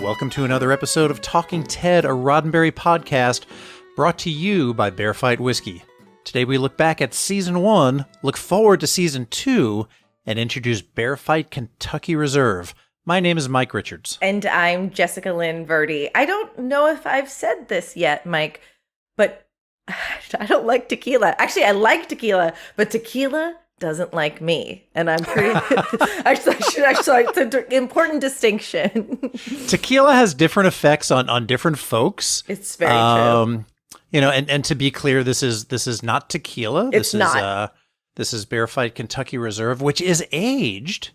welcome to another episode of Talking Ted, a Roddenberry podcast brought to you by Bear Fight Whiskey. Today we look back at Season 1, look forward to Season 2, and introduce Bear Fight Kentucky Reserve. My name is Mike Richards. And I'm Jessica Lynn Verdi. I don't know if I've said this yet, Mike, but I don't like tequila. Actually, I like tequila, but tequila doesn't like me. And I'm pretty... it's an important distinction. Tequila has different effects on different folks. It's very true. You know, and to be clear, this is not tequila. It's not. This is Bear Fight Kentucky Reserve, which is aged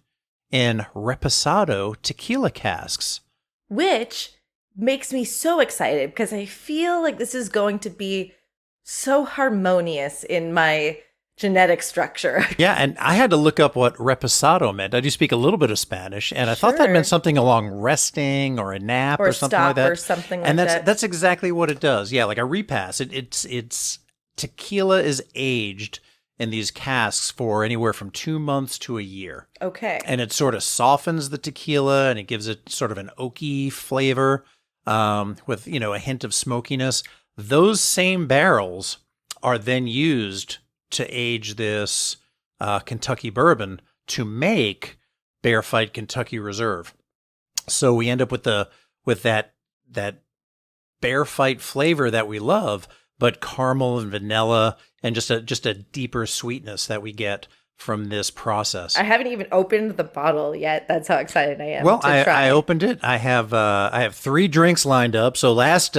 in Reposado tequila casks. Which makes me so excited because I feel like this is going to be so harmonious in my genetic structure. Yeah, and I had to look up what reposado meant. I do speak a little bit of Spanish, and I thought that meant something along resting or a nap or something like that. Or something like and that. That's exactly what it does. Yeah, like a repass. It's tequila is aged in these casks for anywhere from 2 months to a year. Okay. And it sort of softens the tequila and it gives it sort of an oaky flavor with, you know, a hint of smokiness. Those same barrels are then used to age this Kentucky bourbon to make Bear Fight Kentucky Reserve. So we end up with that Bear Fight flavor that we love, but caramel and vanilla and just a deeper sweetness that we get from this process. I haven't even opened the bottle yet. That's how excited I am. Well, I opened it. I have 3 drinks lined up. So last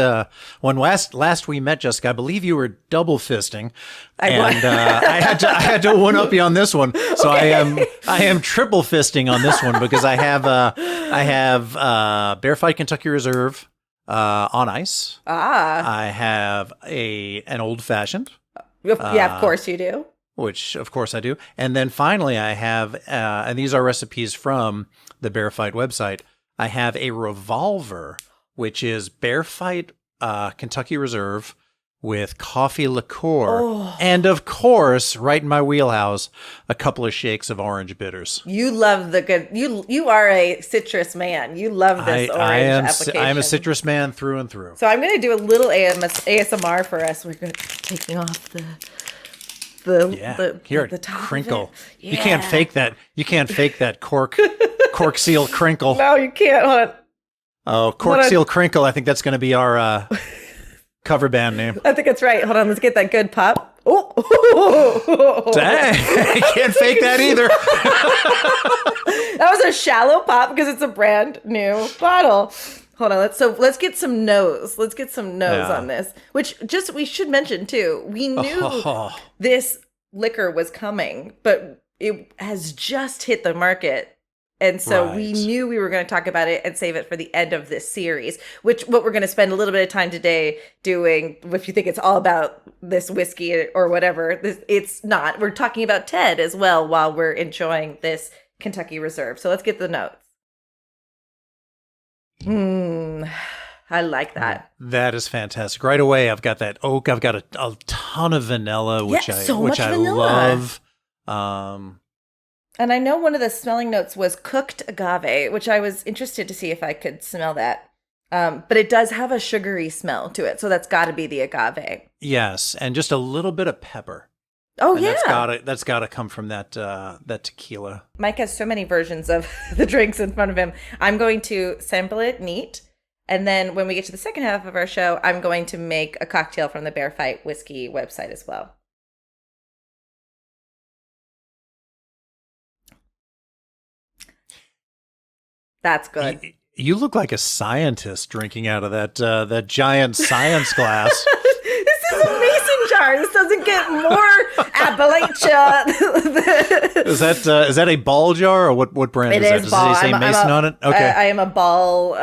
we met, Jessica, I believe you were double fisting, I had to one up you on this one. So okay. I am triple fisting on this one because I have Bear Fight Kentucky Reserve on ice. I have an old fashioned. Yeah, of course you do. Which, of course, I do. And then finally, I have, and these are recipes from the Bear Fight website, I have a revolver, which is Bear Fight Kentucky Reserve with coffee liqueur. Oh. And, of course, right in my wheelhouse, a couple of shakes of orange bitters. You love the good... You are a citrus man. You love this orange application. I am a citrus man through and through. So I'm going to do a little ASMR for us. We're going to taking off the top crinkle. Of it. Yeah. You can't fake that. You can't fake that cork seal crinkle. No, you can't. Hold on. Oh, cork seal crinkle. I think that's going to be our cover band name. I think it's right. Hold on. Let's get that good pop. Oh, dang! I can't fake that either. That was a shallow pop because it's a brand new bottle. Hold on, let's get some nose. Let's get some nose on this. Which we should mention too. We knew this liquor was coming, but it has just hit the market. And so we knew we were going to talk about it and save it for the end of this series, what we're going to spend a little bit of time today doing. If you think it's all about this whiskey or whatever, it's not. We're talking about Ted as well while we're enjoying this Kentucky Reserve. So let's get the notes. I like that. That is fantastic. Right away, I've got that oak. I've got a ton of vanilla, which I love. And I know one of the smelling notes was cooked agave, which I was interested to see if I could smell that. But it does have a sugary smell to it, so that's got to be the agave. Yes, and just a little bit of pepper. Oh, and yeah. That's got to come from that tequila. Mike has so many versions of the drinks in front of him. I'm going to sample it neat. And then when we get to the second half of our show, I'm going to make a cocktail from the Bear Fight Whiskey website as well. That's good. You look like a scientist drinking out of that giant science glass. This is a mason jar. This doesn't get more Appalachia. Is that a ball jar or what brand is that? Ball. Does it say Mason on it? Okay. I am a ball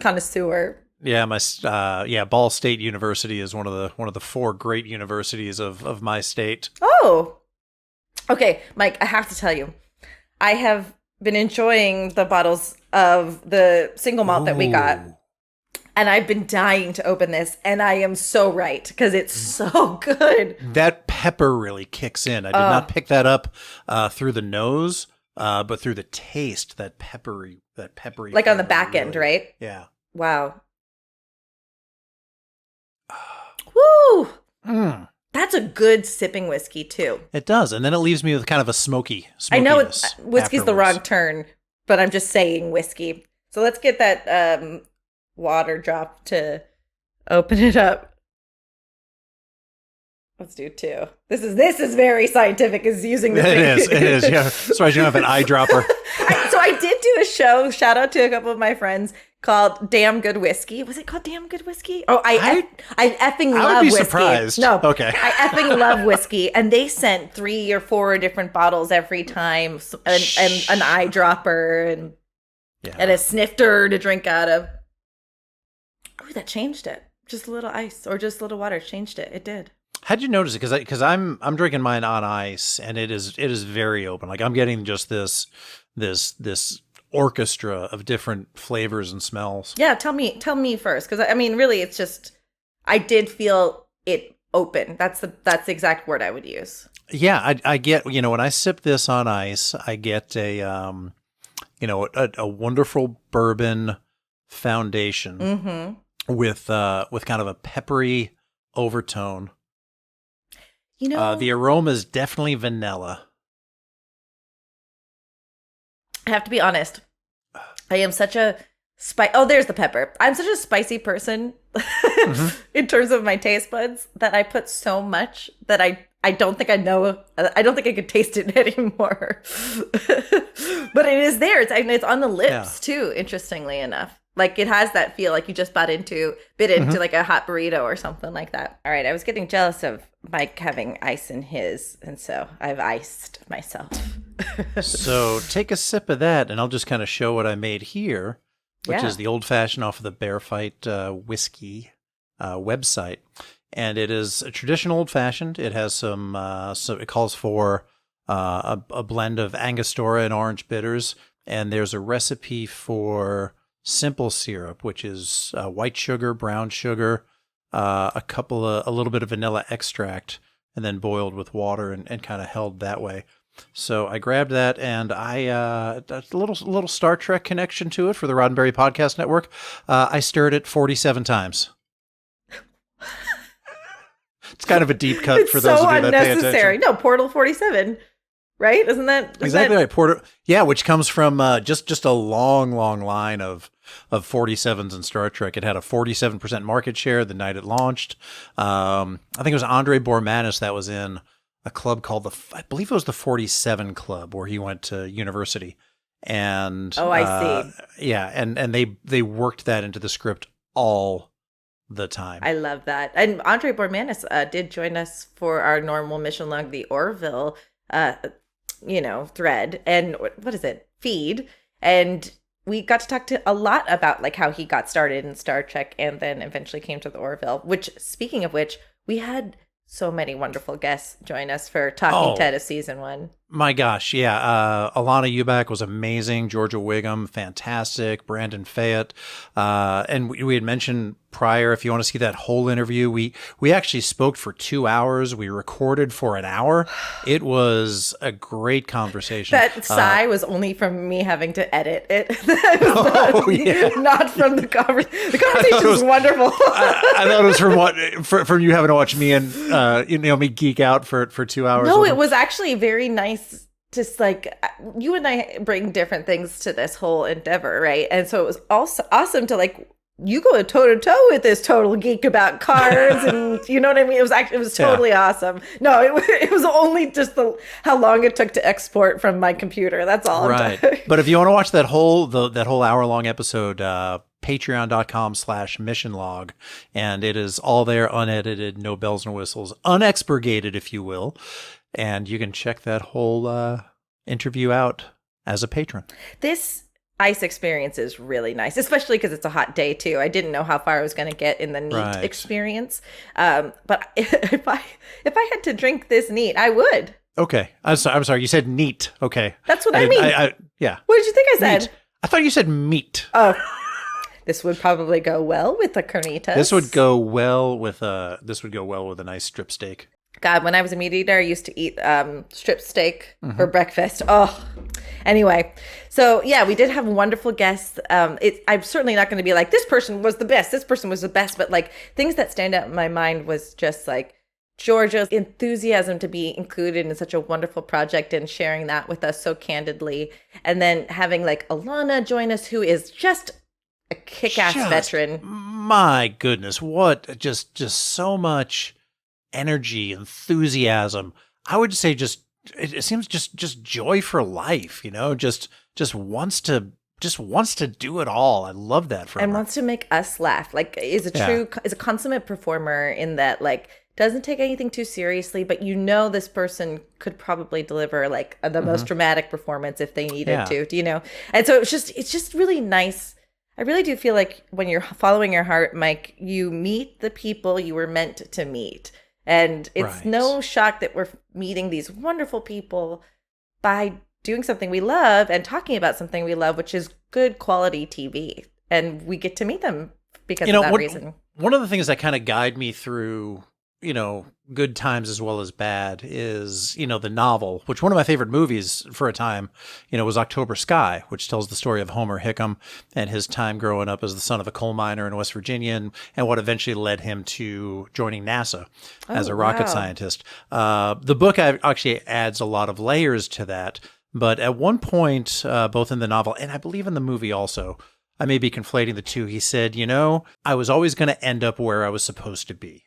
connoisseur. Yeah, Ball State University is one of the 4 great universities of my state. Oh. Okay, Mike, I have to tell you. I have been enjoying the bottles of the single malt that we got. And I've been dying to open this, and I am so right, because it's so good. That pepper really kicks in. I did not pick that up through the nose, but through the taste, that peppery. Like on the flavor back end, right? Yeah. Wow. Woo! Mm. That's a good sipping whiskey too. It does, and then it leaves me with kind of a smoky. I know afterwards. whiskey's the wrong turn, but I'm just saying whiskey. So let's get that water drop to open it up. Let's do 2. This is very scientific. Is using the It is. Yeah. Sorry, you don't have an eyedropper. So I did do a show. Shout out to a couple of my friends called Damn Good Whiskey. Was it called Damn Good Whiskey? Oh, I effing love whiskey. I would be surprised. No, okay. I effing love whiskey, and they sent 3 or 4 different bottles every time, and an eyedropper and a snifter to drink out of. Oh, that changed it. Just a little ice or just a little water changed it. It did. How'd you notice it? Because I'm drinking mine on ice, and it is very open. Like I'm getting just this orchestra of different flavors and smells. Yeah, tell me first, because I mean, really, it's just I did feel it open. That's the exact word I would use. Yeah, I get when I sip this on ice, I get a wonderful bourbon foundation with kind of a peppery overtone. The aroma is definitely vanilla. I have to be honest. I am such a there's the pepper. I'm such a spicy person in terms of my taste buds that I put so much that I don't think I know. I don't think I could taste it anymore. But it is there. It's on the lips too. Interestingly enough. Like it has that feel like you just bit into like a hot burrito or something like that. All right, I was getting jealous of Mike having ice in his, and so I've iced myself. So take a sip of that, and I'll just kind of show what I made here, which is the old fashioned off of the Bear Fight whiskey website, and it is a traditional old fashioned. It has some so it calls for a blend of Angostura and orange bitters, and there's a recipe for simple syrup, which is white sugar, brown sugar, a little bit of vanilla extract, and then boiled with water and kind of held that way. So I grabbed that, and a little Star Trek connection to it for the Roddenberry Podcast Network. I stirred it 47 times. It's kind of a deep cut for those of you that pay attention. No, Portal 47. Right? Isn't that exactly right? Portal, yeah, which comes from just a long line of 47s in Star Trek. It had a 47% market share the night it launched. I think it was Andre Bormanis that was in a club called I believe it was the 47 Club, where he went to university. And I see. Yeah, and they worked that into the script all the time. I love that. And Andre Bormanis did join us for our normal mission log, the Orville thread, and what is it, feed, and we got to talk to a lot about like how he got started in Star Trek and then eventually came to the Orville, which, speaking of which, we had so many wonderful guests join us for Talking Ted of season 1. My gosh, yeah. Alana Eubank was amazing. Georgia Wiggum, fantastic. Brandon Fayette. And we had mentioned prior, if you want to see that whole interview, we actually spoke for 2 hours. We recorded for an hour. It was a great conversation. That sigh was only from me having to edit it. Not from the conversation. The conversation was wonderful. I thought it was from you having to watch me and me geek out for 2 hours. No, it was actually very nice. Just like you and I bring different things to this whole endeavor, right? And so it was also awesome to like you go toe to toe with this total geek about cars, and you know what I mean. It was totally awesome. No, it was only just how long it took to export from my computer. That's all. Right. But if you want to watch that whole hour long episode, patreon.com/mission log, and it is all there, unedited, no bells and whistles, unexpurgated, if you will. And you can check that whole interview out as a patron. This ice experience is really nice, especially because it's a hot day too. I didn't know how far I was going to get in the neat experience. But if I had to drink this neat, I would. Okay. I'm sorry. You said neat. Okay. That's what I mean. Yeah. What did you think I said? Neat. I thought you said meat. Oh. This would probably go well with the carnitas. This would go well with a nice strip steak. God, when I was a meat eater, I used to eat strip steak for breakfast. Oh, Anyway, so yeah, we did have wonderful guests. I'm certainly not going to be like, this person was the best, this person was the best, but like things that stand out in my mind was just like Georgia's enthusiasm to be included in such a wonderful project and sharing that with us so candidly. And then having like Alana join us, who is just a kick-ass veteran. My goodness, what just so much energy, enthusiasm. I would say just it seems just joy for life, just wants to do it all. I love that from her. And wants to make us laugh. Like is a consummate performer in that like doesn't take anything too seriously, but this person could probably deliver like the most dramatic performance if they needed to, And so it's just really nice. I really do feel like when you're following your heart, Mike, you meet the people you were meant to meet. And it's no shock that we're meeting these wonderful people by doing something we love and talking about something we love, which is good quality TV. And we get to meet them because of that reason. One of the things that kind of guide me through good times as well as bad is, the novel, which one of my favorite movies for a time, was October Sky, which tells the story of Homer Hickam and his time growing up as the son of a coal miner in West Virginia and what eventually led him to joining NASA as a rocket scientist. The book actually adds a lot of layers to that. But at one point, both in the novel and I believe in the movie also, I may be conflating the two, he said, I was always going to end up where I was supposed to be.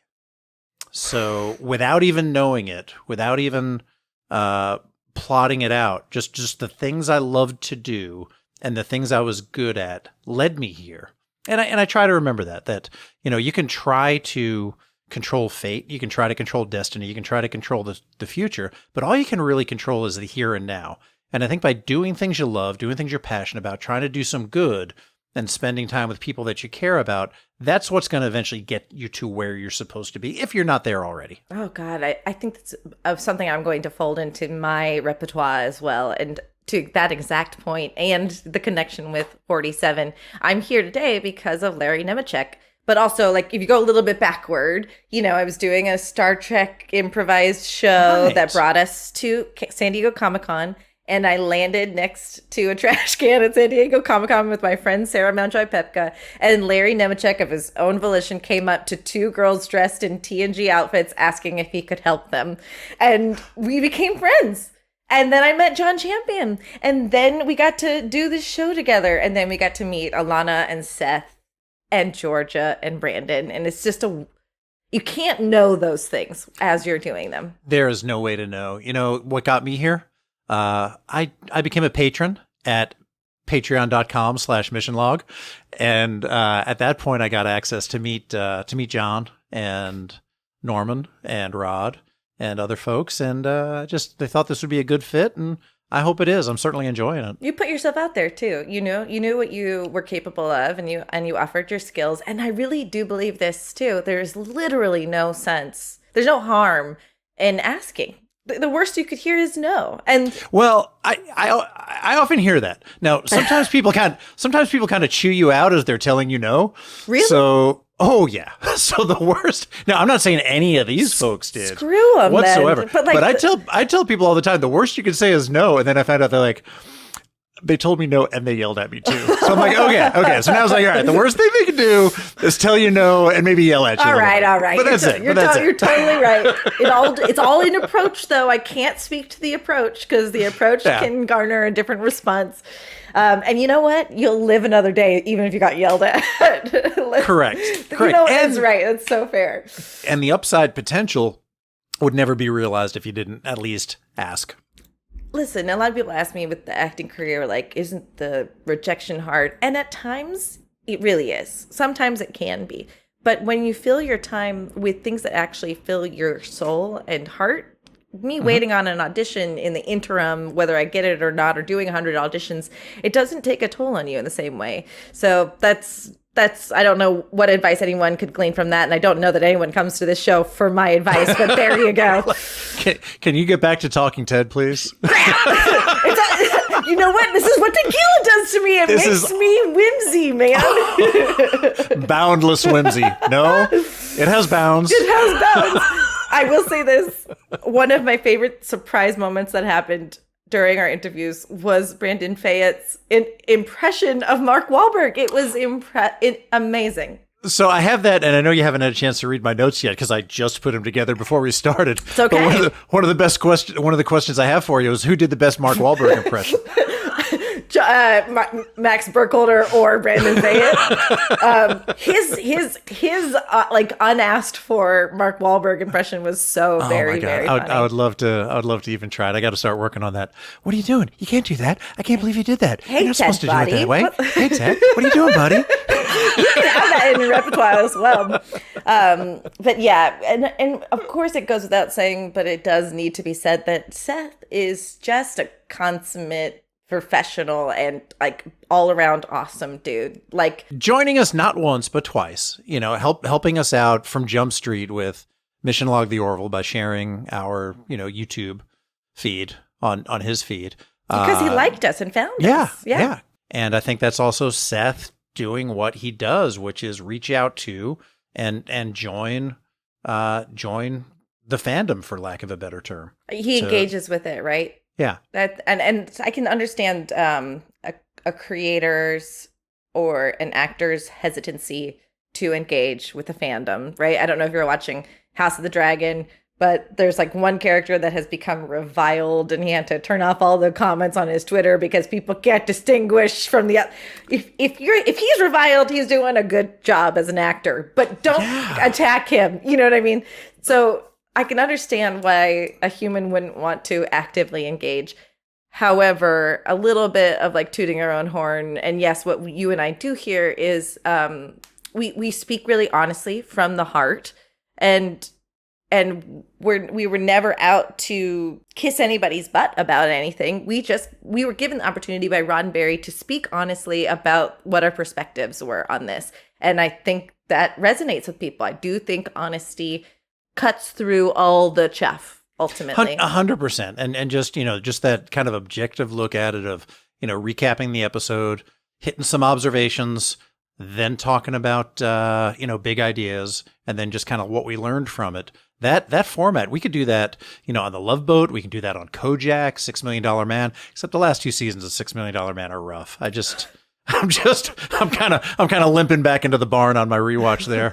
So without even knowing it, without even plotting it out, just the things I loved to do and the things I was good at led me here. And I try to remember that you can try to control fate, you can try to control destiny, you can try to control the future, but all you can really control is the here and now. And I think by doing things you love, doing things you're passionate about, trying to do some good, and spending time with people that you care about, that's what's going to eventually get you to where you're supposed to be, if you're not there already. Oh, God. I think that's something I'm going to fold into my repertoire as well. And to that exact point and the connection with 47, I'm here today because of Larry Nemeczek. But also, like, if you go a little bit backward, I was doing a Star Trek improvised show that brought us to San Diego Comic-Con. And I landed next to a trash can at San Diego Comic-Con with my friend Sarah Mountjoy Pepka. And Larry Nemeczek, of his own volition, came up to two girls dressed in TNG outfits asking if he could help them. And we became friends. And then I met John Champion. And then we got to do this show together. And then we got to meet Alana and Seth and Georgia and Brandon. And it's just you can't know those things as you're doing them. There is no way to know. What got me here? I became a patron at patreon.com/missionlog. And, at that point I got access to meet John and Norman and Rod and other folks. And, they thought this would be a good fit. And I hope it is. I'm certainly enjoying it. You put yourself out there too. You knew what you were capable of and you offered your skills. And I really do believe this too. There's literally no sense. There's no harm in asking. The worst you could hear is no. And well, I often hear that. Now, sometimes people kind of chew you out as they're telling you no. Really? So, oh yeah. So the worst. Now, I'm not saying any of these folks did. Screw them whatsoever. Then. But I tell people all the time the worst you can say is no, and then I find out they're like, they told me no and they yelled at me too. So I'm like, okay. So now I was like, all right, the worst thing they can do is tell you no and maybe yell at you. All right. But that's it. You're totally right. It's all in approach, though. I can't speak to the approach because the approach can garner a different response. And you know what? You'll live another day even if you got yelled at. Correct. That's right. That's so fair. And the upside potential would never be realized if you didn't at least ask. Listen, a lot of people ask me with the acting career, like, isn't the rejection hard? And at times, it really is. Sometimes it can be. But when you fill your time with things that actually fill your soul and heart, me waiting on an audition in the interim, whether I get it or not, or doing 100 auditions, it doesn't take a toll on you in the same way. So that's I don't know what advice anyone could glean from that. And I don't know that anyone comes to this show for my advice, but there you go. Can you get back to Talking Ted, please? You know what? This is what tequila does to me. It makes me whimsy, man. Boundless whimsy. No, it has bounds. It has bounds. I will say this. One of my favorite surprise moments that happened during our interviews was Brandon Fayette's impression of Mark Wahlberg. It was amazing. So I have that, and I know you haven't had a chance to read my notes yet because I just put them together before we started. It's okay. But one of the questions I have for you is, who did the best Mark Wahlberg impression? Max Burkholder or Brandon Fayette. His like unasked for Mark Wahlberg impression was so very funny. I would love to even try it. I got to start working on that. What are you doing? You can't do that. I can't believe you did that. Hey, You're not Ted, supposed to buddy. do it that way. Hey, Ted, what are you doing, buddy? You can have that in your repertoire as well. But yeah, and of course it goes without saying, but it does need to be said that Seth is just a consummate professional and like all around awesome dude. Like joining us not once but twice, helping us out from Jump Street with Mission Log the Orville by sharing our, YouTube feed on his feed. Because he liked us and found us. Yeah. And I think that's also Seth doing what he does, which is reach out to and join the fandom, for lack of a better term. He engages with it, right? Yeah. That and I can understand a creator's or an actor's hesitancy to engage with the fandom, right? I don't know if you're watching House of the Dragon, but there's like one character that has become reviled and he had to turn off all the comments on his Twitter because people can't distinguish from the if he's reviled, he's doing a good job as an actor, but don't attack him. You know what I mean? So I can understand why a human wouldn't want to actively engage. However, a little bit of like tooting our own horn, and yes, what you and I do here is we speak really honestly from the heart, and we were never out to kiss anybody's butt about anything. We were given the opportunity by Roddenberry to speak honestly about what our perspectives were on this, and I think that resonates with people. I do think honesty cuts through all the chaff ultimately. 100%. And just that kind of objective look at it of, recapping the episode, hitting some observations, then talking about, big ideas, and then just kind of what we learned from it. That format, we could do that, on the Love Boat. We can do that on Kojak, $6 Million Man, except the last 2 seasons of $6 Million Man are rough. I'm kind of limping back into the barn on my rewatch there.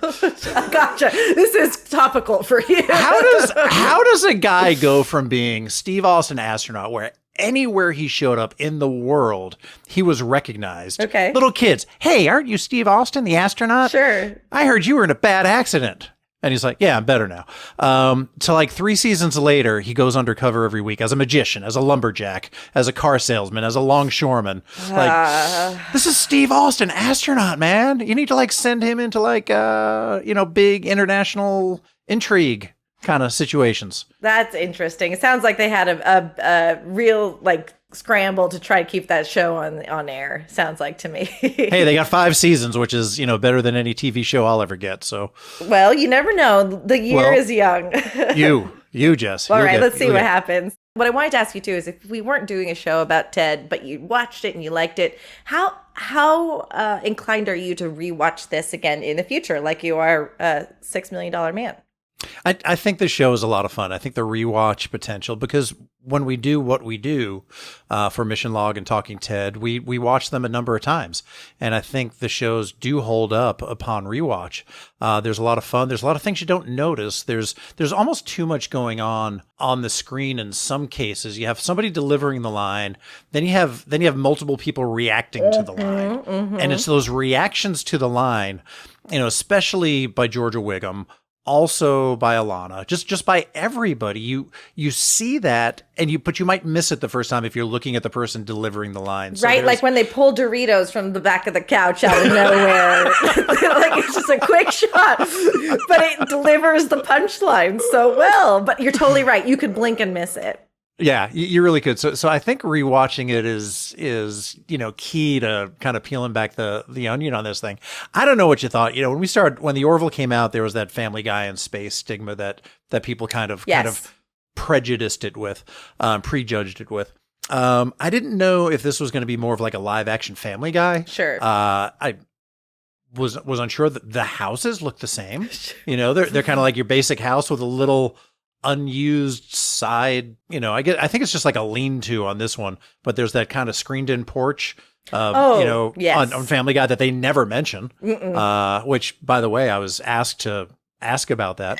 Gotcha. This is topical for you. How does a guy go from being Steve Austin astronaut, where anywhere he showed up in the world, he was recognized? Okay. Little kids, hey, aren't you Steve Austin, the astronaut? Sure. I heard you were in a bad accident. And he's like, yeah, I'm better now. To like 3 seasons later, he goes undercover every week as a magician, as a lumberjack, as a car salesman, as a longshoreman. Like, this is Steve Austin, astronaut, man. You need to like send him into like, big international intrigue kind of situations. That's interesting. It sounds like they had a real like scramble to try to keep that show on air. Sounds like to me. Hey, they got 5 seasons, which is, better than any TV show I'll ever get. So, well, you never know. The year is young. you, Jess. All right, let's see what happens. What I wanted to ask you too is, if we weren't doing a show about Ted, but you watched it and you liked it, how inclined are you to rewatch this again in the future, like you are $6 Million Man? I think the show is a lot of fun. I think the rewatch potential, because when we do what we do for Mission Log and Talking Ted, we watch them a number of times. And I think the shows do hold up upon rewatch. There's a lot of fun. There's a lot of things you don't notice. There's almost too much going on the screen in some cases. You have somebody delivering the line, then you have multiple people reacting to the line. Mm-hmm. And it's those reactions to the line, especially by Georgia Wiggum, also by Alana, just by everybody. You see that, but you might miss it the first time if you're looking at the person delivering the line. So right, like when they pull Doritos from the back of the couch out of nowhere. Like it's just a quick shot, but it delivers the punchline so well. But you're totally right. You could blink and miss it. Yeah, you really could. So I think rewatching it is key to kind of peeling back the onion on this thing. I don't know what you thought. When the Orville came out, there was that Family Guy in space stigma that people kind of prejudiced it with, prejudged it with. I didn't know if this was going to be more of like a live action Family Guy. Sure. I was unsure that the houses look the same. They're kind of like your basic house with a little unused side, I think it's just like a lean-to on this one, but there's that kind of screened-in porch, yes. on Family Guy that they never mention, which, by the way, I was asked to ask about that.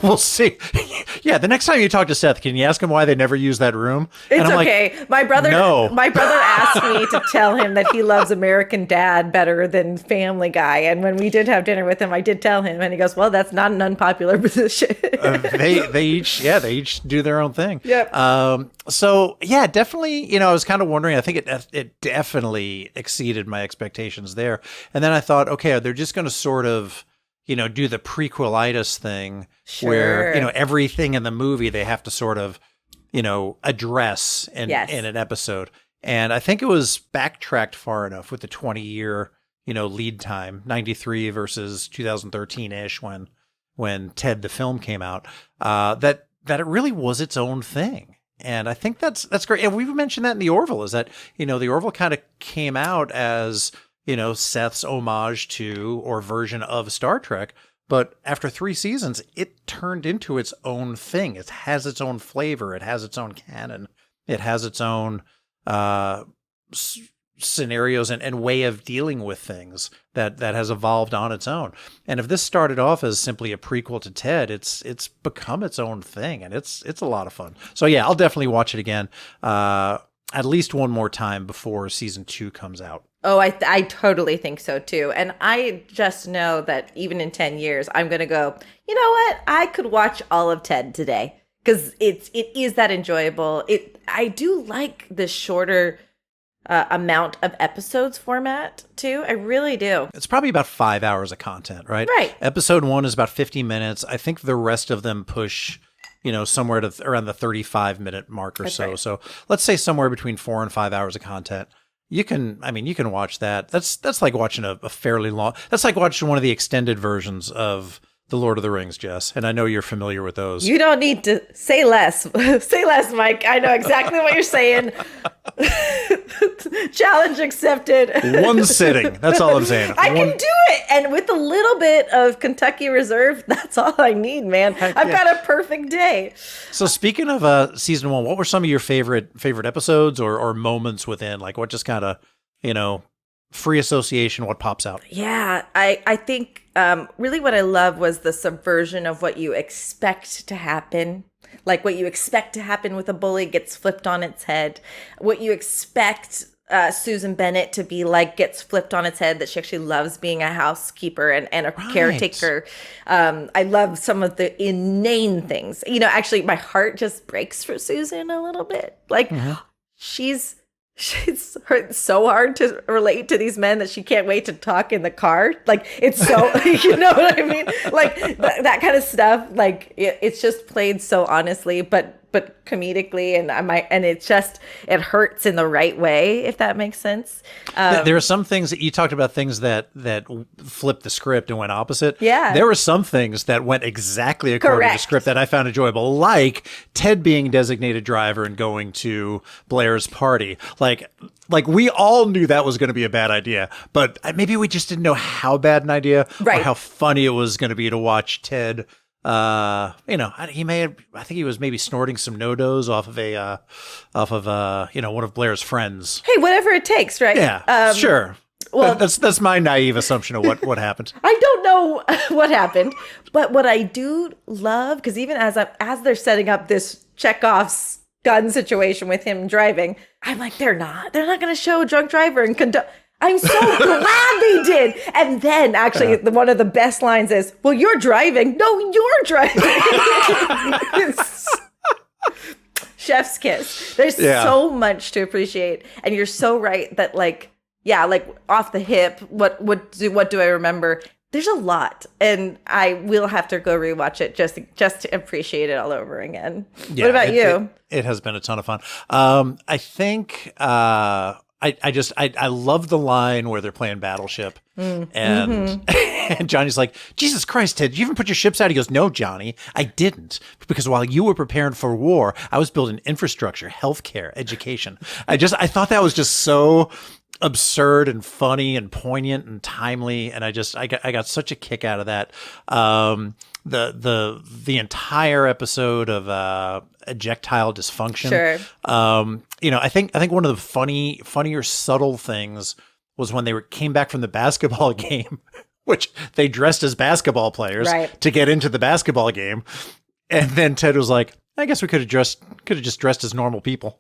We'll see. Yeah, the next time you talk to Seth, can you ask him why they never use that room? It's okay. My brother asked me to tell him that he loves American Dad better than Family Guy. And when we did have dinner with him, I did tell him, and he goes, well, that's not an unpopular position. They each do their own thing. Yep. So yeah, definitely, I was kind of wondering, I think it definitely exceeded my expectations there. And then I thought, okay, they're just going to sort of, do the prequelitis thing where, everything in the movie they have to sort of, address in an episode. And I think it was backtracked far enough with the 20-year, lead time, 93 versus 2013-ish when Ted the film came out, that it really was its own thing. And I think that's great. And we've mentioned that in the Orville, is that, the Orville kind of came out as, Seth's homage to or version of Star Trek. But after 3 seasons, it turned into its own thing. It has its own flavor. It has its own canon. It has its own scenarios and way of dealing with things that has evolved on its own. And if this started off as simply a prequel to Ted, it's become its own thing, and it's a lot of fun. So yeah, I'll definitely watch it again. At least one more time before season 2 comes out. Oh, I totally think so too. And I just know that even in 10 years, I'm going to go, you know what? I could watch all of Ted today because it is that enjoyable. I do like the shorter amount of episodes format too. I really do. It's probably about 5 hours of content, right? Right. Episode 1 is about 50 minutes. I think the rest of them push somewhere to around the 35-minute mark or That's so. right. So let's say somewhere between 4 and 5 hours of content. You can watch that. That's like watching a fairly long, that's like watching one of the extended versions of The Lord of the Rings, Jess. And I know you're familiar with those. You don't need to say less. Say less, Mike. I know exactly what you're saying. Challenge accepted. One sitting. That's all I'm saying. I can do it. And with a little bit of Kentucky Reserve, that's all I need, man. I've got a perfect day. So speaking of season 1, what were some of your favorite episodes or moments within? Like what just kind of, free association, what pops out? Yeah, I think really what I love was the subversion of what you expect to happen. Like what you expect to happen with a bully gets flipped on its head. What you expect Susan Bennett to be like gets flipped on its head, that she actually loves being a housekeeper and a caretaker. I love some of the inane things. Actually, my heart just breaks for Susan a little bit. Like she's hurt so hard to relate to these men that she can't wait to talk in the car. Like it's so, you know what I mean? Like that kind of stuff. Like it's just played so honestly, but comedically, and it hurts in the right way, if that makes sense. There are some things that you talked about, things that flipped the script and went opposite. Yeah. There were some things that went exactly according to the script that I found enjoyable, like Ted being designated driver and going to Blair's party. Like we all knew that was going to be a bad idea, but maybe we just didn't know how bad an idea or how funny it was going to be to watch Ted. I think he was maybe snorting some no-dos off of one of Blair's friends. Hey, whatever it takes, right? Yeah, sure. Well, that's my naive assumption of what happened. I don't know what happened, but what I do love, because even as they're setting up this Chekhov's gun situation with him driving, I'm like, they're not going to show a drunk driver and I'm so glad they did. And then actually one of the best lines is, well, you're driving. No, you're driving. Chef's kiss. There's so much to appreciate. And you're so right that like off the hip, what do I remember? There's a lot, and I will have to go rewatch it just to appreciate it all over again. Yeah, what about you? It has been a ton of fun. I think I love the line where they're playing Battleship and Johnny's like, Jesus Christ, Ted, did you even put your ships out? He goes, no, Johnny, I didn't. Because while you were preparing for war, I was building infrastructure, healthcare, education. I thought that was just so absurd and funny and poignant and timely, and I got such a kick out of that. The entire episode of ejectile dysfunction. Sure. I think one of the funnier subtle things was when they came back from the basketball game, which they dressed as basketball players to get into the basketball game, and then Ted was like, I guess we could have just dressed as normal people.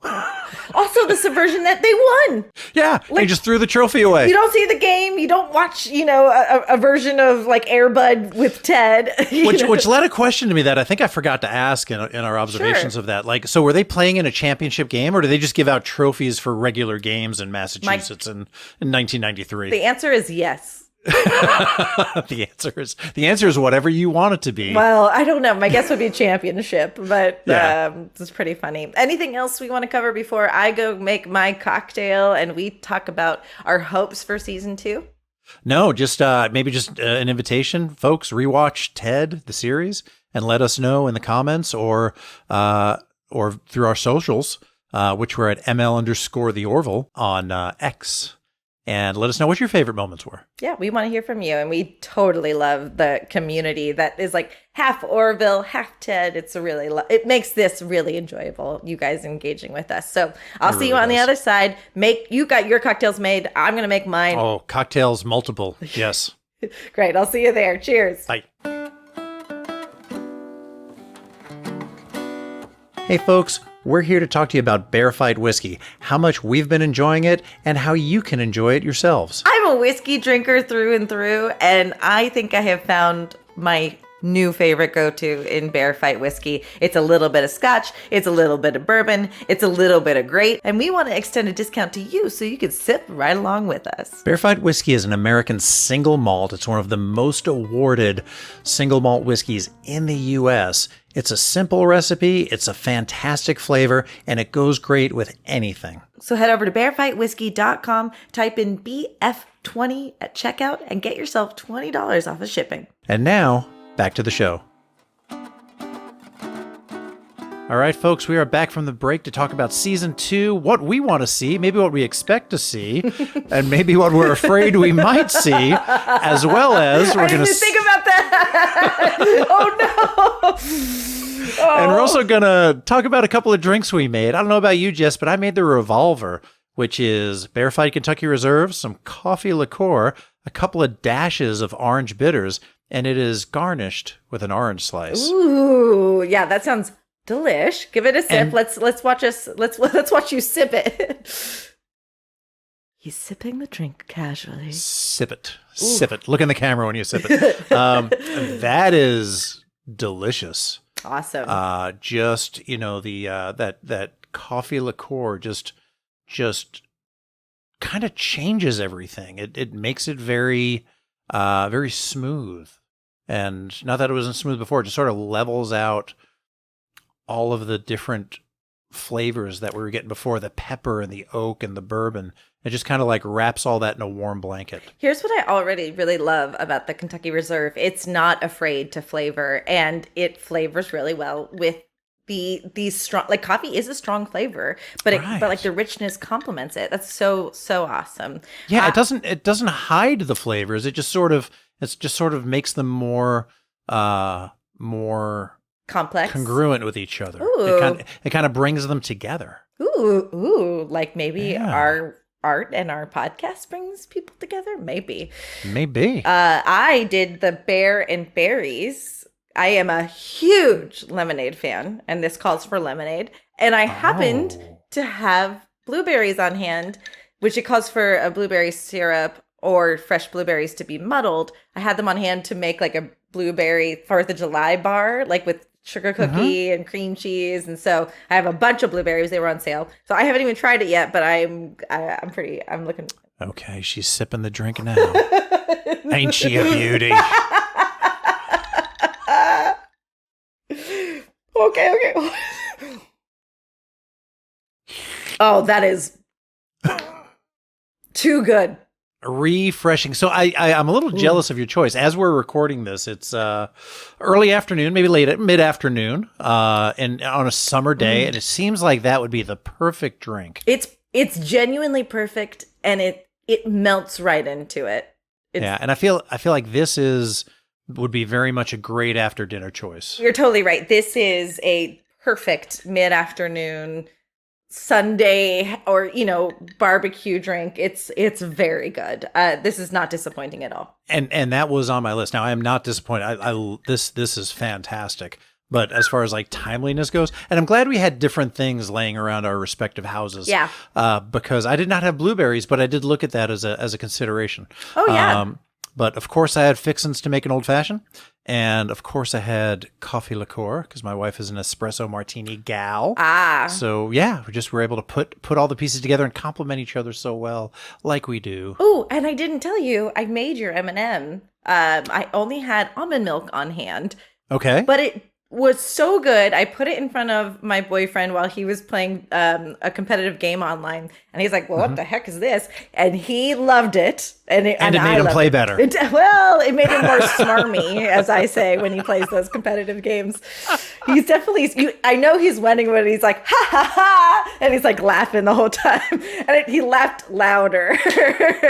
Also, the subversion that they won. Yeah, they just threw the trophy away. You don't see the game. You don't watch, a version of like Air Bud with Ted. Which led a question to me that I think I forgot to ask in our observations of that. Like, so were they playing in a championship game, or did they just give out trophies for regular games in Massachusetts in 1993? The answer is yes. The answer is whatever you want it to be. Well, I don't know. My guess would be championship, but it's pretty funny. Anything else we want to cover before I go make my cocktail and we talk about our hopes for season 2? No, just maybe just an invitation, folks. Rewatch Ted the series and let us know in the comments or through our socials, which we're at ML_the Orville on X. And let us know what your favorite moments were. Yeah, we want to hear from you. And we totally love the community that is like half Orville, half Ted. It's it makes this really enjoyable, you guys engaging with us. So I'll see you on the other side. You got your cocktails made. I'm going to make mine. Oh, cocktails multiple. Yes. Great. I'll see you there. Cheers. Bye. Hey, folks. We're here to talk to you about Bear Fight Whiskey, how much we've been enjoying it, and how you can enjoy it yourselves. I'm a whiskey drinker through and through, and I think I have found my new favorite go-to in Bear Fight Whiskey. It's a little bit of scotch, it's a little bit of bourbon, it's a little bit of grape, and we want to extend a discount to you so you can sip right along with us. Bear Fight Whiskey is an American single malt. It's one of the most awarded single malt whiskeys in the U.S. It's a simple recipe, it's a fantastic flavor, and it goes great with anything. So head over to bearfightwhiskey.com, type in BF20 at checkout, and get yourself $20 off of shipping. And now, back to the show. All right, folks, we are back from the break to talk about season 2, what we want to see, maybe what we expect to see, and maybe what we're afraid we might see, as well as we're going to think about that. Oh, no. Oh. And we're also going to talk about a couple of drinks we made. I don't know about you, Jess, but I made the Revolver, which is Bear Fight Kentucky Reserve, some coffee liqueur, a couple of dashes of orange bitters, and it is garnished with an orange slice. Ooh, yeah, that sounds delish. Give it a sip. And let's watch you sip it. He's sipping the drink casually. Sip it. Ooh. Sip it. Look in the camera when you sip it. That is delicious. Awesome. Just, that coffee liqueur just kind of changes everything. It makes it very very smooth. And not that it wasn't smooth before, it just sort of levels out all of the different flavors that we were getting before, the pepper and the oak and the bourbon. It just kind of like wraps all that in a warm blanket. Here's what I already really love about the Kentucky Reserve. It's not afraid to flavor, and it flavors really well with these strong, like coffee is a strong flavor, but but like the richness complements it. That's so awesome. Yeah, it doesn't hide the flavors. It just sort of makes them more complex, congruent with each other. Ooh. It kind of brings them together. Ooh, like maybe our art and our podcast brings people together. Maybe. I did the Bear and Berries. I am a huge lemonade fan, and this calls for lemonade. And I happened to have blueberries on hand, which it calls for a blueberry syrup or fresh blueberries to be muddled. I had them on hand to make like a blueberry 4th of July bar, like with sugar cookie and cream cheese. And so I have a bunch of blueberries. They were on sale. So I haven't even tried it yet, but I'm looking. Okay, she's sipping the drink now. Ain't she a beauty? Okay. Oh, that is too good. Refreshing. So I'm a little jealous of your choice. As we're recording this, it's early afternoon, maybe mid-afternoon, and on a summer day, and it seems like that would be the perfect drink. It's genuinely perfect, and it melts right into it. Yeah, and I feel like this would be very much a great after dinner choice. You're totally right. This is a perfect mid-afternoon Sunday or, barbecue drink. It's very good. This is not disappointing at all. And that was on my list. Now I am not disappointed. This is fantastic. But as far as like timeliness goes, and I'm glad we had different things laying around our respective houses. Yeah. Because I did not have blueberries, but I did look at that as a consideration. Oh yeah. But of course I had fixins to make an old fashioned. And of course I had coffee liqueur because my wife is an espresso martini gal. So yeah, we were able to put all the pieces together and complement each other so well, like we do. Oh, and I didn't tell you, I made your M&M. I only had almond milk on hand. Okay. But it was so good. I put it in front of my boyfriend while he was playing a competitive game online. And he's like, well, what the heck is this? And he loved it. And it made him play better. It made him more smarmy, as I say, when he plays those competitive games. He's definitely, I know he's winning when he's like, ha, ha, ha. And he's like laughing the whole time. And he laughed louder.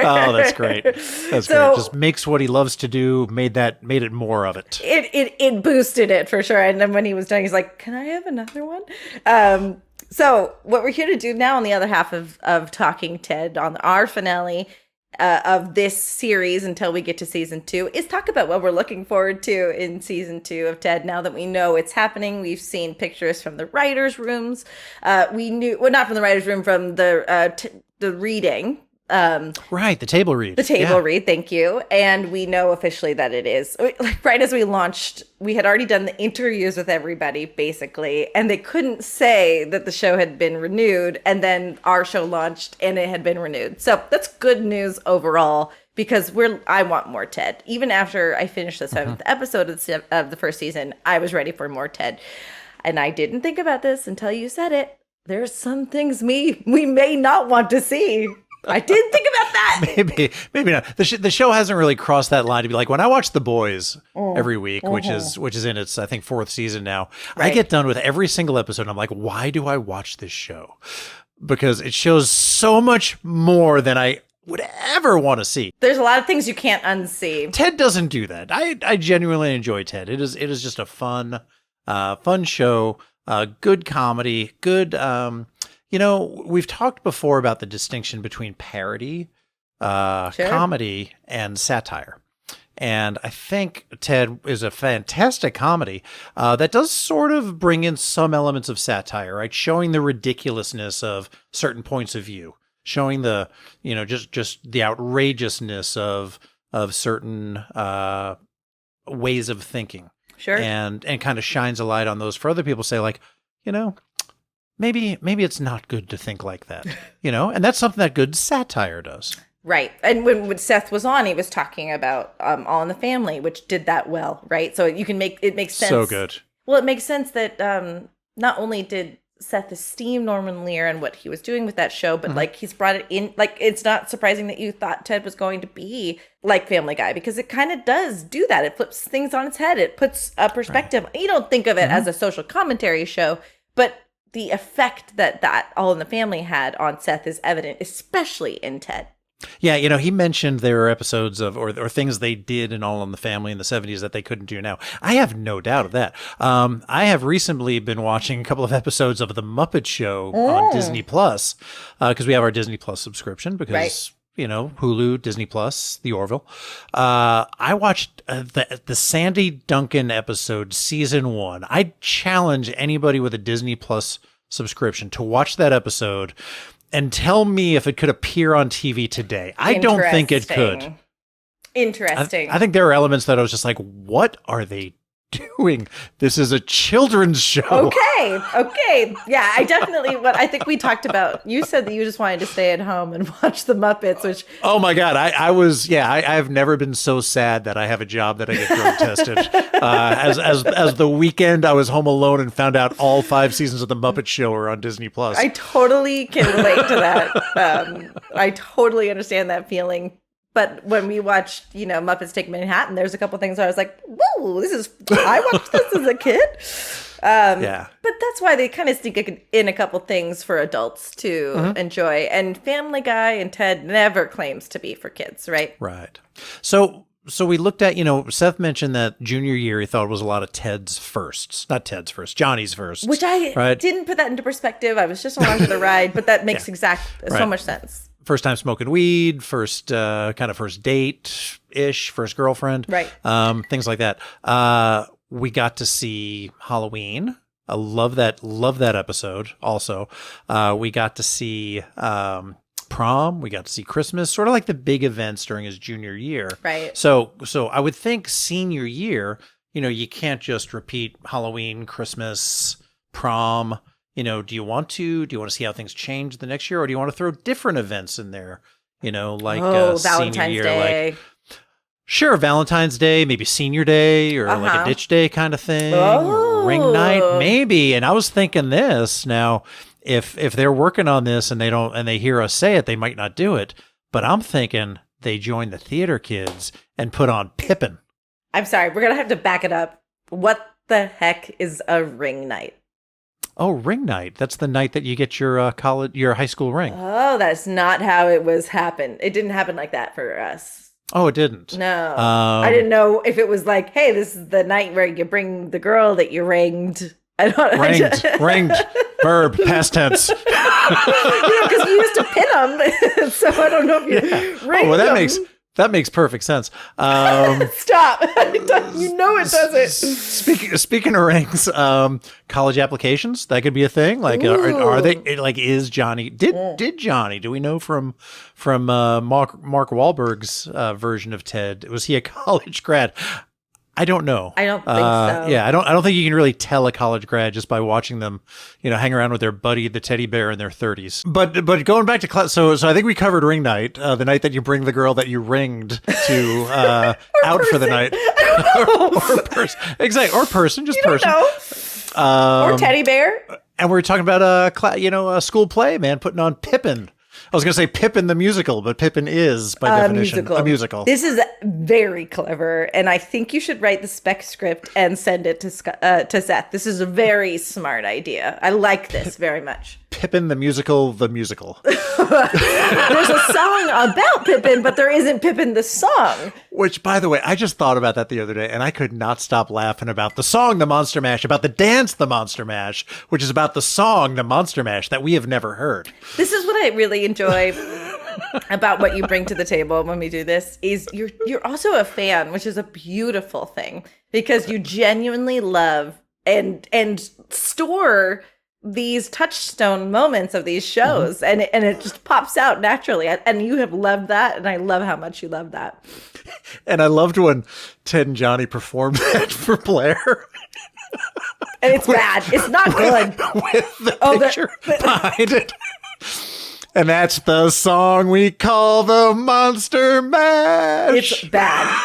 Oh, that's great. That's great. Just makes what he loves to do, made it more of it. It boosted it for sure. And then when he was done, he's like, can I have another one? So what we're here to do now on the other half of Talking Ted, on our finale of this series until we get to season 2, is talk about what we're looking forward to in season 2 of Ted. Now that we know it's happening, we've seen pictures from the writers' rooms. We knew, well, not from the writers' room, from the reading. Right, the table read. The table read, thank you. And we know officially that it is. Like right as we launched, we had already done the interviews with everybody, basically, and they couldn't say that the show had been renewed, and then our show launched and it had been renewed. So that's good news overall, because I want more Ted. Even after I finished the 7th episode of the first season, I was ready for more Ted. And I didn't think about this until you said it. There's some things we may not want to see. I didn't think about that. Maybe not. The show hasn't really crossed that line to be like, when I watch The Boys every week, which is in its, I think, 4th season now, right. I get done with every single episode and I'm like, why do I watch this show? Because it shows so much more than I would ever want to see. There's a lot of things you can't unsee. Ted doesn't do that. I genuinely enjoy Ted. It is just a fun show, good comedy, good. We've talked before about the distinction between parody, comedy, and satire. And I think Ted is a fantastic comedy that does sort of bring in some elements of satire, right? Showing the ridiculousness of certain points of view, showing the, just the outrageousness of certain ways of thinking. Sure. And kind of shines a light on those for other people, say like, maybe it's not good to think like that, and that's something that good satire does. Right. And when Seth was on, he was talking about All in the Family, which did that well, right? So it makes sense. So good. Well, it makes sense that not only did Seth esteem Norman Lear and what he was doing with that show, but like he's brought it in, like it's not surprising that you thought Ted was going to be like Family Guy, because it kind of does do that. It flips things on its head. It puts a perspective. Right. You don't think of it as a social commentary show, but the effect that All in the Family had on Seth is evident, especially in Ted. Yeah, he mentioned there are episodes of or things they did in All in the Family in the 70s that they couldn't do now. I have no doubt of that. I have recently been watching a couple of episodes of The Muppet Show on Disney Plus, because we have our Disney Plus subscription, because right. Hulu, Disney Plus, the Orville. I watched the Sandy Duncan episode, season 1. I challenge anybody with a Disney Plus subscription to watch that episode and tell me if it could appear on TV today. I don't think it could. Interesting. I think there are elements that I was just like, what are they doing? This is a children's show. Okay. Yeah, I think we talked about, you said that you just wanted to stay at home and watch the Muppets, which... Oh my God. I've never been so sad that I have a job that I get drug tested. As the weekend I was home alone and found out all 5 seasons of the Muppet Show are on Disney Plus. I totally can relate to that. I totally understand that feeling. But when we watched, Muppets Take Manhattan, there's a couple things where I was like, whoa, I watched this as a kid. Yeah. But that's why they kind of sneak in a couple things for adults to enjoy. And Family Guy and Ted never claims to be for kids, right? Right. So we looked at, Seth mentioned that junior year he thought it was a lot of Ted's firsts. Not Ted's first, Johnny's first. Which I didn't put that into perspective. I was just along for the ride, but that makes so much sense. First time smoking weed, first first date-ish, first girlfriend. Right. Things like that. We got to see Halloween. I love that episode also. We got to see prom. We got to see Christmas, sort of like the big events during his junior year. Right. So I would think senior year, you can't just repeat Halloween, Christmas, prom. Do you want to see how things change the next year, or do you want to throw different events in there? Like Valentine's senior year, Day. Sure, Valentine's Day, maybe senior day, or like a ditch day kind of thing, or ring night, maybe. And I was thinking this now, if they're working on this and they hear us say it, they might not do it. But I'm thinking they join the theater kids and put on Pippin. I'm sorry, we're gonna have to back it up. What the heck is a ring night? Oh, ring night. That's the night that you get your high school ring. Oh, that's not how it happened. It didn't happen like that for us. Oh, it didn't? No. I didn't know if it was like, hey, this is the night where you bring the girl that you ringed. Ringed, verb, past tense. Because you used to pin them. So I don't know if you ringed them. That makes perfect sense. Stop. It doesn't. Speaking of rings, college applications, that could be a thing. Like, are they, like, is Johnny, did Johnny, do we know from Mark Wahlberg's version of Ted, was he a college grad? I don't know. I don't think so. Yeah, I don't think you can really tell a college grad just by watching them, hang around with their buddy, the teddy bear, in their 30s. But going back to class, so I think we covered ring night, the night that you bring the girl that you ringed to out for the night, or person, exactly, or person, just person, or teddy bear. And we were talking about a school play, man, putting on Pippin. I was going to say Pippin the musical, but Pippin is, by definition, a musical. This is very clever, and I think you should write the spec script and send it to Seth. This is a very smart idea. I like this very much. Pippin the musical, the musical. There's a song about Pippin, but there isn't Pippin the song. Which, by the way, I just thought about that the other day, and I could not stop laughing about the song, The Monster Mash, about the dance, The Monster Mash, which is about the song, The Monster Mash, that we have never heard. This is what I really enjoy about what you bring to the table when we do this, is you're also a fan, which is a beautiful thing, because you genuinely love and store these touchstone moments of these shows, and it just pops out naturally, and you have loved that, and I love how much you love that. And I loved when Ted and Johnny performed that for Blair. And it's bad. It's not good. With the picture behind it. And that's the song we call the Monster Mash. It's bad.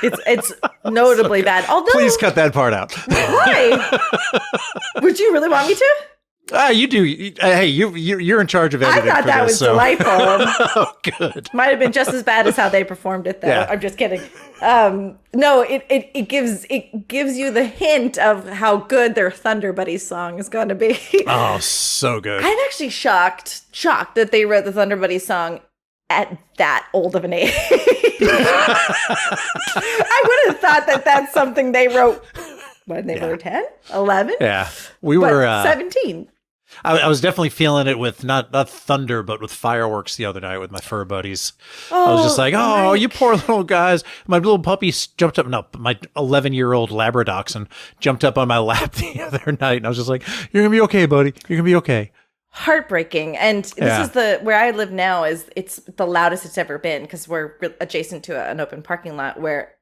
It's notably bad. Although, please cut that part out. Why? Would you really want me to? You do. Hey, you're in charge of editing. I thought that was delightful. Oh, good. Might have been just as bad as how they performed it, though. Yeah. I'm just kidding. No, it gives you the hint of how good their Thunder Buddies song is going to be. Oh, so good. I'm actually shocked that they wrote the Thunder Buddies song at that old of an age. I would have thought that that's something they wrote when they were 10, 11. Yeah, we were 17. I was definitely feeling it with not thunder, but with fireworks the other night with my fur buddies. I was just like, oh, you poor little guys. My little puppy jumped up. No, my 11-year-old Labradorxon jumped up on my lap the other night. And I was just like, you're going to be okay, buddy. You're going to be okay. Heartbreaking. And this is where I live now, it's the loudest it's ever been, because we're adjacent to an open parking lot where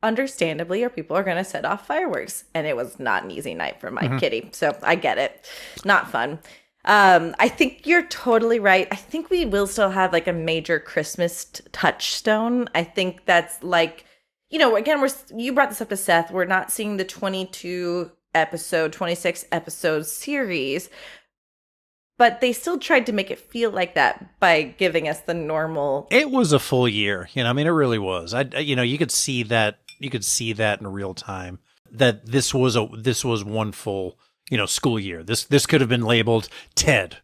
understandably our people are going to set off fireworks, and it was not an easy night for my kitty, so I get it. Not fun. I think you're totally right. I think we will still have like a major Christmas touchstone. I think that's like, again, you brought this up to Seth, we're not seeing the 26 episode series, but they still tried to make it feel like that by giving us the normal. It was a full year, it really was. You could see that. You could see that in real time. that this was one full, school year. This could have been labeled Ted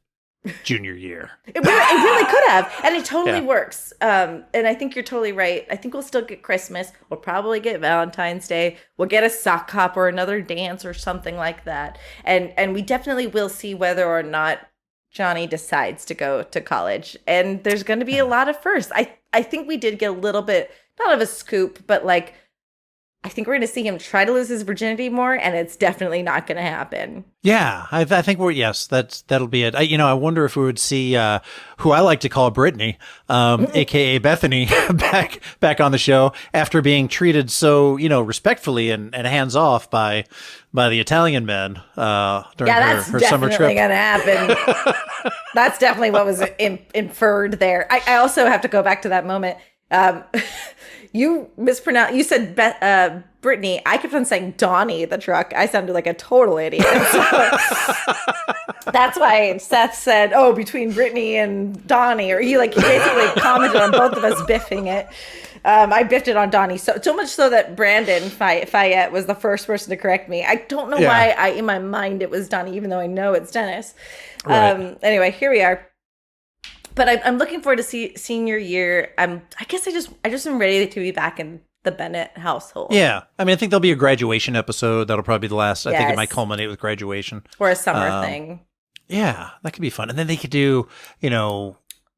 junior year. It really could have, and it totally works. And I think you're totally right. I think we'll still get Christmas. We'll probably get Valentine's Day. We'll get a sock hop or another dance or something like that. And we definitely will see whether or not Johnny decides to go to college. And there's going to be a lot of firsts. I think we did get a little bit, not of a scoop, but like, I think we're going to see him try to lose his virginity more, and it's definitely not going to happen. Yeah, I think that'll be it. I wonder if we would see who I like to call Brittany, aka Bethany, back on the show after being treated so respectfully and hands off by the Italian men during her summer trip. That's definitely going to happen. That's definitely what was inferred there. I also have to go back to that moment. You mispronounced. You said Brittany. I kept on saying Donnie the truck. I sounded like a total idiot. So that's why Seth said, "Oh, between Brittany and Donnie," or he basically commented on both of us biffing it. I biffed it on Donnie so much so that Brandon Fayette was the first person to correct me. I don't know why in my mind it was Donnie, even though I know it's Dennis. Right. Anyway, here we are. But I'm looking forward to senior year. I guess I just am ready to be back in the Bennett household. Yeah. I mean, I think there'll be a graduation episode. That'll probably be the last. Yes. I think it might culminate with graduation. Or a summer thing. Yeah, that could be fun. And then they could do,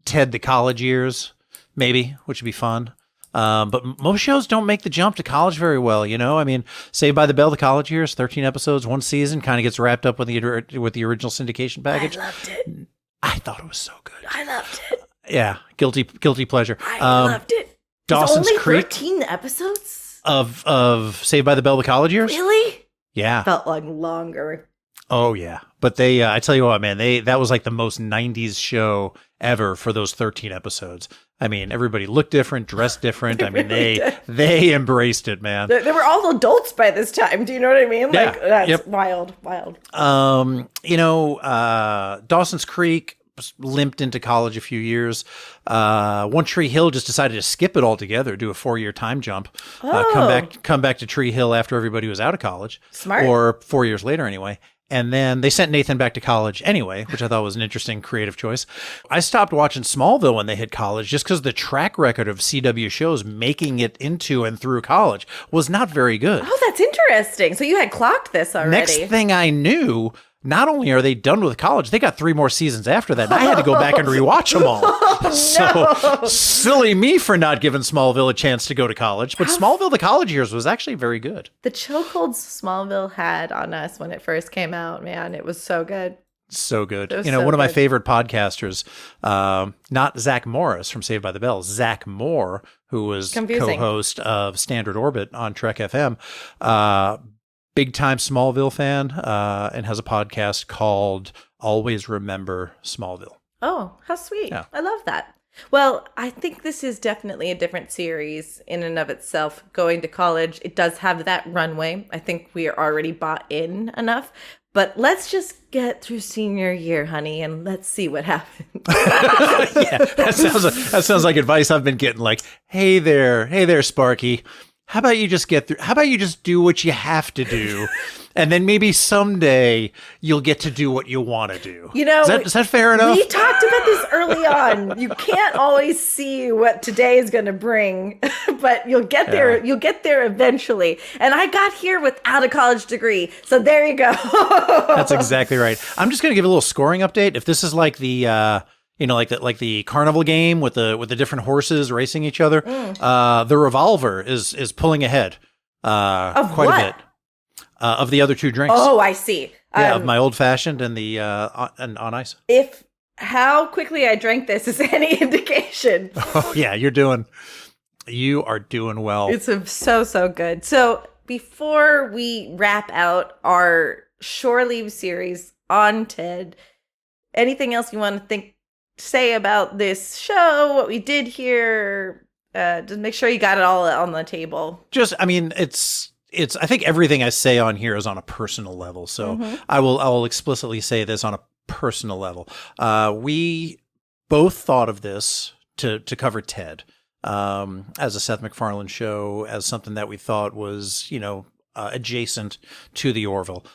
Ted the college years, maybe, which would be fun. But most shows don't make the jump to college very well, I mean, Saved by the Bell, the college years, 13 episodes, one season, kind of gets wrapped up with the original syndication package. I loved it. I thought it was so good. I loved it. Yeah, guilty pleasure. I loved it. Dawson's only Creek 13 episodes of Saved by the Bell, the college years. Really? Yeah, felt like longer. Oh yeah, but they I tell you what, man, that was like the most 90s show ever for those 13 episodes. I mean, everybody looked different, dressed different. I mean, they embraced it, man. They were all adults by this time. Do you know what I mean? Yeah. Like that's wild. Dawson's Creek limped into college a few years. One Tree Hill just decided to skip it altogether, do a 4-year time jump, come back to Tree Hill after everybody was out of college. Smart. Or 4 years later anyway. And then they sent Nathan back to college anyway, which I thought was an interesting creative choice. I stopped watching Smallville when they hit college just because the track record of CW shows making it into and through college was not very good. Oh, that's interesting. So you had clocked this already. Next thing I knew, not only are they done with college, they got 3 more seasons after that. And I had to go back and rewatch them all. Oh, so silly me for not giving Smallville a chance to go to college. But Smallville, the college years, was actually very good. The chokeholds Smallville had on us when it first came out, man, it was so good. So good. So one of my favorite podcasters, not Zach Morris from Saved by the Bell, Zach Moore, who was co-host of Standard Orbit on Trek FM, big time Smallville fan, and has a podcast called Always Remember Smallville. Oh, how sweet. Yeah. I love that. Well, I think this is definitely a different series in and of itself. Going to college, it does have that runway. I think we are already bought in enough. But let's just get through senior year, honey, and let's see what happens. Yeah, that sounds like advice I've been getting. Like, hey there, Sparky. How about you just get through? How about you just do what you have to do, and then maybe someday you'll get to do what you want to do. Is that fair enough? We talked about this early on. You can't always see what today is going to bring, but you'll get there. You'll get there eventually. And I got here without a college degree, so there you go. That's exactly right. I'm just going to give a little scoring update. If this is like the. Like the carnival game with the different horses racing each other. The Revolver is pulling ahead of quite what? a bit of the other 2 drinks. Oh, I see. Yeah, of my old fashioned and the on ice. If how quickly I drank this is any indication. Oh yeah, you are doing well. It's so good. So before we wrap out our Shore Leave series on Ted, anything else you want to say about this show, what we did here? Just make sure you got it all on the table. It's I think everything I say on here is on a personal level. So I will explicitly say this on a personal level. We both thought of this to cover Ted as a Seth MacFarlane show, as something that we thought was, adjacent to the Orville.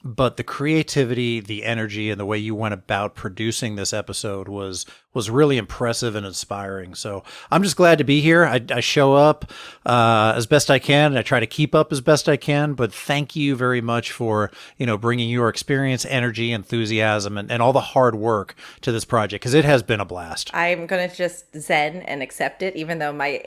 But the creativity, the energy, and the way you went about producing this episode was really impressive and inspiring. So I'm just glad to be here. I show up as best I can, and I try to keep up as best I can. But thank you very much for bringing your experience, energy, enthusiasm, and all the hard work to this project, because it has been a blast. I'm gonna just zen and accept it, even though my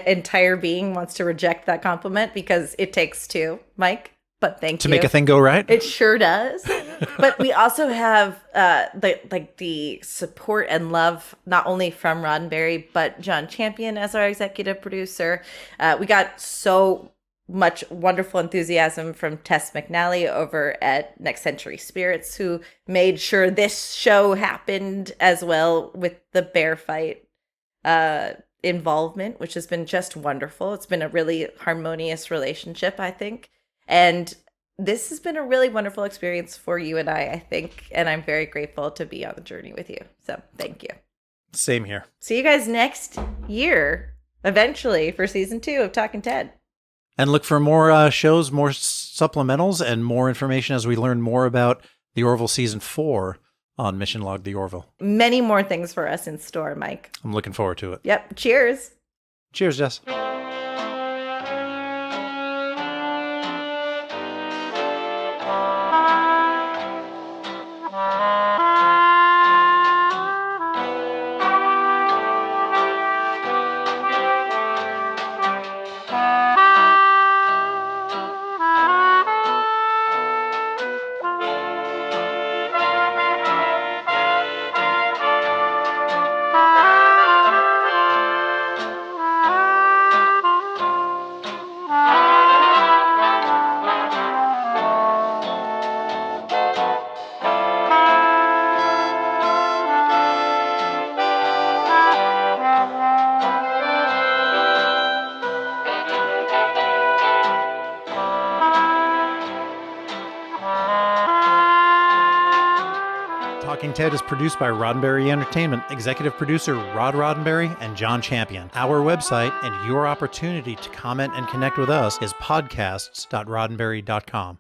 entire being wants to reject that compliment, because it takes two, Mike. But thank you. To make a thing go right? It sure does. But we also have the support and love, not only from Roddenberry, but John Champion as our executive producer. We got so much wonderful enthusiasm from Tess McNally over at Next Century Spirits, who made sure this show happened as well, with the bear fight involvement, which has been just wonderful. It's been a really harmonious relationship, I think. And this has been a really wonderful experience for you and I think. And I'm very grateful to be on the journey with you. So thank you. Same here. See you guys next year, eventually, for season 2 of Talking Ted. And look for more shows, more supplementals, and more information as we learn more about the Orville season 4 on Mission Log the Orville. Many more things for us in store, Mike. I'm looking forward to it. Yep. Cheers. Cheers, Jess. Talking Ted is produced by Roddenberry Entertainment, executive producer Rod Roddenberry and John Champion. Our website and your opportunity to comment and connect with us is podcasts.roddenberry.com.